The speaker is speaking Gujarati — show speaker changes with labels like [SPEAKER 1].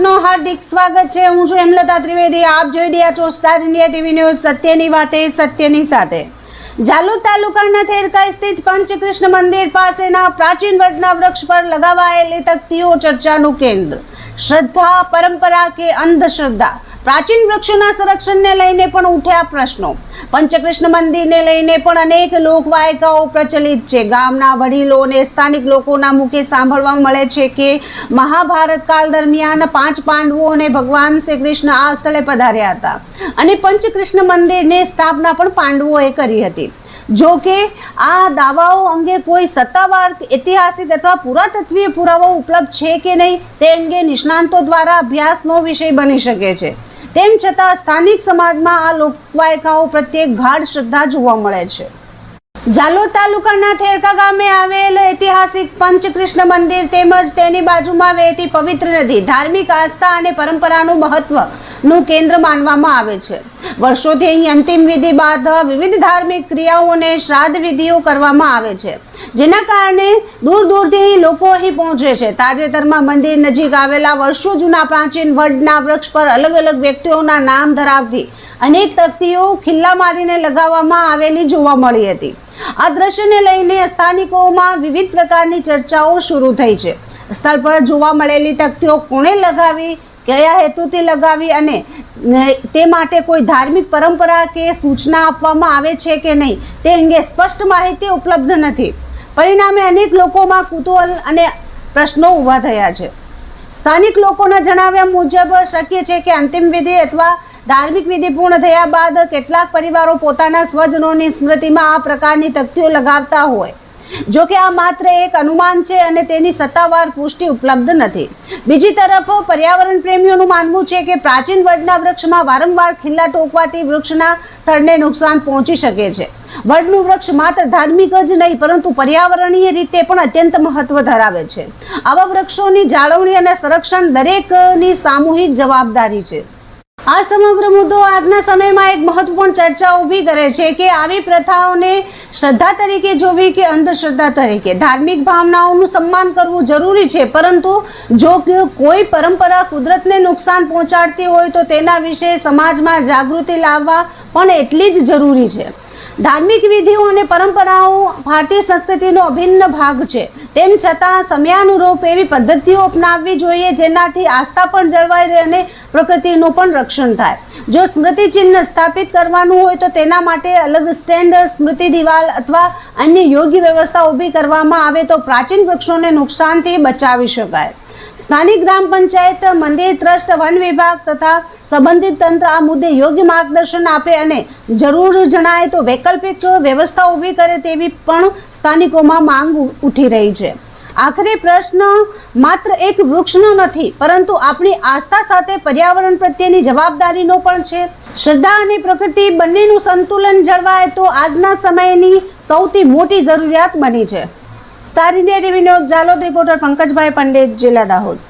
[SPEAKER 1] આપનો હાર્દિક સ્વાગત છે। હું છું હેમલતા ત્રિવેદી। આપ જોઈ રહ્યા છો સ્ટાર ઇન્ડિયા ટીવી ન્યૂઝ। સત્યની વાતે સત્યની સાથે। જાલોદ તાલુકાના થેરકા સ્થિત પંચકૃષ્ણ મંદિર પાસેના પ્રાચીન વડના વૃક્ષ પર લગાવાયેલી તકતીઓ ચર્ચાનું કેન્દ્ર। શ્રદ્ધા, પરંપરા કે અંધશ્રદ્ધા? પ્રાચીન વૃક્ષોના સંરક્ષણને લઈને પણ ઉઠ્યા પ્રશ્નો। પંચકૃષ્ણ મંદિરને લઈને પણ અનેક લોકવાયકાઓ પ્રચલિત છે। ગામના વડીલો અને સ્થાનિક લોકોના મુખે સાંભળવા મળે છે કે મહાભારત કાળ દરમિયાન 5 પાંડવો અને ભગવાન શ્રી કૃષ્ણ આ સ્થળે પધાર્યા હતા અને પંચકૃષ્ણ મંદિરની સ્થાપના પણ પાંડવોએ કરી હતી। જો કે આ દાવાઓ અંગે કોઈ સત્તાવાર ઐતિહાસિક અથવા પુરાતત્વીય પુરાવો ઉપલબ્ધ છે કે નહીં તે અંગે નિષ્ણાંતો દ્વારા અભ્યાસનો વિષય બની શકે છે। તેમ છતાં સ્થાનિક સમાજમાં આ લોકવાયકાઓ પ્રત્યે ગાઢ શ્રદ્ધા જોવા મળે છે। જાલોદ તાલુકાના થેરકા ગામે આવેલ ઐતિહાસિક પંચકૃષ્ણ મંદિર તેમજ તેની બાજુમાં વહેતી પવિત્ર નદી ધાર્મિક આસ્થા અને પરંપરાનું મહત્વનું કેન્દ્ર માનવામાં આવે છે। વર્ષોથી અહીં અંતિમ વિધિ બાદ વિવિધ ધાર્મિક ક્રિયાઓ અને શ્રાદ્ધ વિધિઓ કરવામાં આવે છે, જેના કારણે દૂર દૂરથી લોકો અહીં પહોંચે છે। તાજેતરમાં મંદિર નજીક આવેલા વર્ષો જૂના પ્રાચીન વડના વૃક્ષ પર અલગ અલગ વ્યક્તિઓના નામ ધરાવતી અનેક તકતીઓ ખિલ્લા મારીને લગાવવામાં આવેલી જોવા મળી હતી। આ દ્રશ્યને લઈને સ્થાનિકોમાં વિવિધ પ્રકારની ચર્ચાઓ શરૂ થઈ છે। સ્થળ પર જોવા મળેલી તકતીઓ કોણે લગાવી, કયા હેતુથી લગાવી અને તે માટે કોઈ ધાર્મિક પરંપરા કે સૂચના આપવામાં આવે છે કે નહીં તે અંગે સ્પષ્ટ માહિતી ઉપલબ્ધ નથી। પરિણામે અનેક લોકોમાં કુતૂહલ અને પ્રશ્નો ઊભા થયા છે। સ્થાનિક લોકોના જણાવ્યા મુજબ શક્ય છે કે અંતિમ વિધિ અથવા ધાર્મિક વિધિ પૂર્ણ થયા બાદ કેટલાક પરિવારો પોતાના સ્વજનોની સ્મૃતિમાં આ પ્રકારની તકતીઓ લગાવતા હોય। જો કે આ માત્ર એક અનુમાન છે અને તેની સત્તાવાર પુષ્ટિ ઉપલબ્ધ નથી। બીજી તરફ પર્યાવરણ પ્રેમીઓનું માનવું છે કે પ્રાચીન વડના વૃક્ષમાં વારંવાર ખિલ્લા ટોકવાથી વૃક્ષના થડને નુકસાન પહોંચી શકે છે। વડનું વૃક્ષ માત્ર ધાર્મિક જ નહીં પરંતુ પર્યાવરણીય રીતે પણ અત્યંત મહત્વ ધરાવે છે। આવા વૃક્ષોની જાળવણી અને સંરક્ષણ દરેકની સામૂહિક જવાબદારી છે। આ સમગ્ર મુદ્દો આજના સમયમાં એક મહત્વપૂર્ણ ચર્ચા ઊભી કરે છે કે આવી પ્રથાઓને શ્રદ્ધા તરીકે જોવી કે અંધશ્રદ્ધા તરીકે। ધાર્મિક ભાવનાઓનું સન્માન કરવું જરૂરી છે, પરંતુ જો કોઈ પરંપરા કુદરતને નુકસાન પહોંચાડતી હોય તો તેના વિશે સમાજમાં જાગૃતિ લાવવા પણ એટલી જ જરૂરી છે। ધાર્મિક વિધિઓ અને પરંપરાઓ ભારતીય સંસ્કૃતિનો અભિન્ન ભાગ છે। તેમ છતાં સમયાનુરૂપ એવી પદ્ધતિઓ અપનાવવી જોઈએ જેનાથી આસ્થા પણ જળવાઈ રહે અને પ્રકૃતિનું પણ રક્ષણ થાય। જો સ્મૃતિ ચિહ્ન સ્થાપિત કરવાનું હોય તો તેના માટે અલગ સ્ટેન્ડ, સ્મૃતિ દિવાલ અથવા અન્ય યોગ્ય વ્યવસ્થા ઊભી કરવામાં આવે તો પ્રાચીન વૃક્ષોને નુકસાનથી બચાવી શકાય। સ્થાનિક ગ્રામ પંચાયત, મંદિર ટ્રસ્ટ, વન વિભાગ તથા સંબંધિત તંત્ર આ મુદ્દે યોગ્ય માર્ગદર્શન આપે અને જરૂર જણાય તો વૈકલ્પિક વ્યવસ્થા ઊભી કરે તેવી પણ સ્થાનિકોમાં માંગ ઉઠી રહી છે। આખરે પ્રશ્ન માત્ર એક વૃક્ષનો નથી પરંતુ આપણી આસ્થા સાથે પર્યાવરણ પ્રત્યેની જવાબદારીનો પણ છે। શ્રદ્ધા અને પ્રકૃતિ બંનેનું સંતુલન જળવાય તો આજના સમયની સૌથી મોટી જરૂરિયાત બની છે। Star India TV news Jhalod reporter Pankajbhai Pandit, જિલ્લા દાહોદ।